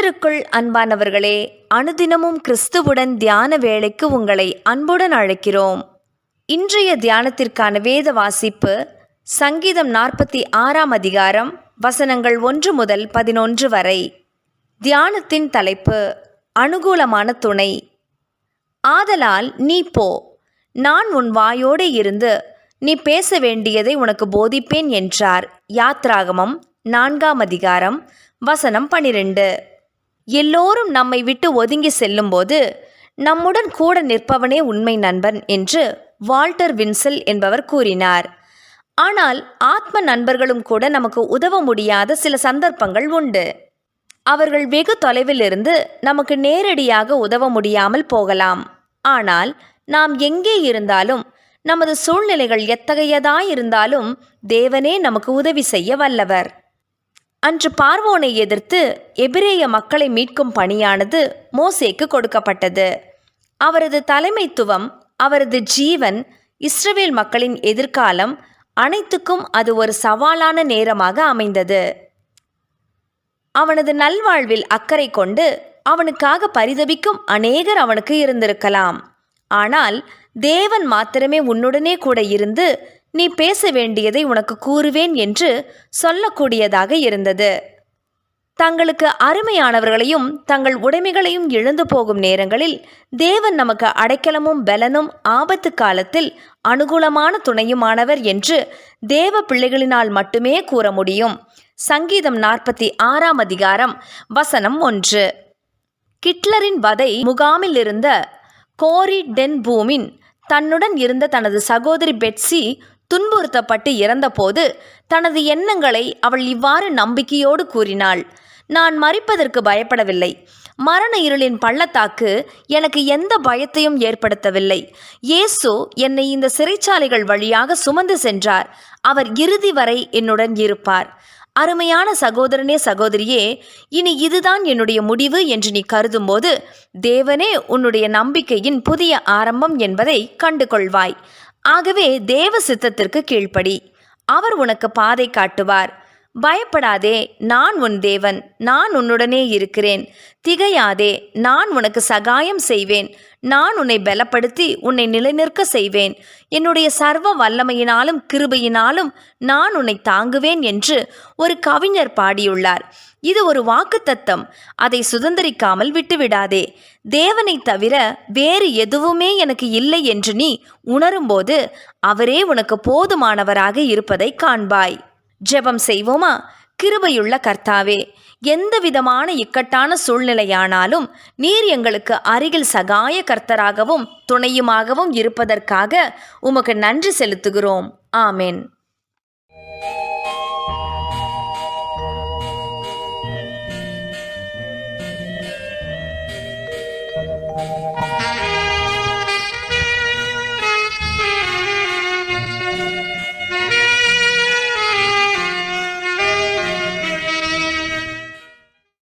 கர்த்தருக்குள் அன்பானவர்களே, அனுதினமும் கிறிஸ்துவுடன் தியான வேளைக்கு உங்களை அன்புடன் அழைக்கிறோம். இன்றைய தியானத்திற்கான வேத வாசிப்பு சங்கீதம் 46 அதிகாரம் வசனங்கள் 1 முதல் 11 வரை. தியானத்தின் தலைப்பு அனுகூலமான துணை. ஆதலால் நீ போ, நான் உன் வாயோடு இருந்து நீ பேச வேண்டியதை உனக்கு போதிப்பேன் என்றார். யாத்ராகமம் 4 அதிகாரம் வசனம் 12. எல்லோரும் நம்மை விட்டு ஒதுங்கி செல்லும்போது நம்முடன் கூட நிற்பவனே உண்மை நண்பன் என்று வால்டர் வின்செல் என்பவர் கூறினார். ஆனால் ஆத்ம நண்பர்களும் கூட நமக்கு உதவ முடியாத சில சந்தர்ப்பங்கள் உண்டு. அவர்கள் வெகு தொலைவில் இருந்து நமக்கு நேரடியாக உதவ முடியாமல் போகலாம். ஆனால் நாம் எங்கே இருந்தாலும், நமது சூழ்நிலைகள் எத்தகையதாயிருந்தாலும் தேவனே நமக்கு உதவி செய்ய வல்லவர். அன்று பார்வோனை எதிர்த்து எபிரேய மக்களை மீட்கும் பணியானது மோசேக்கு கொடுக்கப்பட்டது. அவரது தலைமைத்துவம், அவரது ஜீவன், இஸ்ரவேல் மக்களின் எதிர்காலம் அனைத்துக்கும் அது ஒரு சவாலான நேரமாக அமைந்தது. அவனது நல்வாழ்வில் அக்கறை கொண்டு அவனுக்காக பரிதபிக்கும் அநேகர் அவனுக்கு இருந்திருக்கலாம். ஆனால் தேவன் மாத்திரமே உன்னுடனே கூட இருந்து நீ பேச வேண்டியதை உனக்கு கூறுவேன் என்று சொல்லக்கூடியதாக இருந்தது. தங்களுக்கு அருமையானவர்களையும் தங்கள் உடைமைகளையும் இழந்து போகும் நேரங்களில் தேவன் நமக்கு அடைக்கலமும் பலனும், ஆபத்து காலத்தில் அனுகூலமான துணையுமானவர் என்று தேவ பிள்ளைகளினால் மட்டுமே கூற முடியும். சங்கீதம் 46 அதிகாரம் வசனம் 1. கிட்லரின் வதை முகாமில் இருந்த கோரி டென் பூமின் தன்னுடன் இருந்த தனது சகோதரி பெட்சி துன்புறுத்தப்பட்டு இறந்தபோது தனது எண்ணங்களை அவள் இவ்வாறு நம்பிக்கையோடு கூறினாள். நான் மரிப்பதற்கு பயப்படவில்லை. மரண இருளின் பள்ளத்தாக்கு எனக்கு எந்த பயத்தையும் ஏற்படுத்தவில்லை. இயேசு என்னை இந்த சிறைச்சாலைகள் வழியாக சுமந்து சென்றார். அவர் இறுதி வரை என்னுடன் இருப்பார். அருமையான சகோதரனே, சகோதரியே, இனி இதுதான் என்னுடைய முடிவு என்று நீ கருதும்போது தேவனே உன்னுடைய நம்பிக்கையின் புதிய ஆரம்பம் என்பதை கண்டு கொள்வாய். ஆகவே தேவ சித்தத்திற்கு கீழ்ப்படி. அவர் உனக்கு பாதை காட்டுவார். பயப்படாதே, நான் உன் தேவன், நான் உன்னுடனே இருக்கிறேன். திகையாதே, நான் உனக்கு சகாயம் செய்வேன். நான் உன்னை பலப்படுத்தி உன்னை நிலைநிற்க செய்வேன். என்னுடைய சர்வ வல்லமையினாலும் கிருபையினாலும் நான் உன்னை தாங்குவேன் என்று ஒரு கவிஞர் பாடியுள்ளார். இது ஒரு வாக்குத்தத்தம். அதை சுதந்திரிக்காமல் விட்டுவிடாதே. தேவனை தவிர வேறு எதுவுமே எனக்கு இல்லை என்று நீ உணரும்போது அவரே உனக்கு போதுமானவராக இருப்பதை காண்பாய். ஜெபம் செய்வோமா? கிருபையுள்ள கர்த்தாவே, எந்த விதமான இக்கட்டான சூழ்நிலையானாலும் நீர் எங்களுக்கு அருகில் சகாய கர்த்தராகவும் துணையுமாகவும் இருப்பதற்காக உமக்கு நன்றி செலுத்துகிறோம். ஆமென்.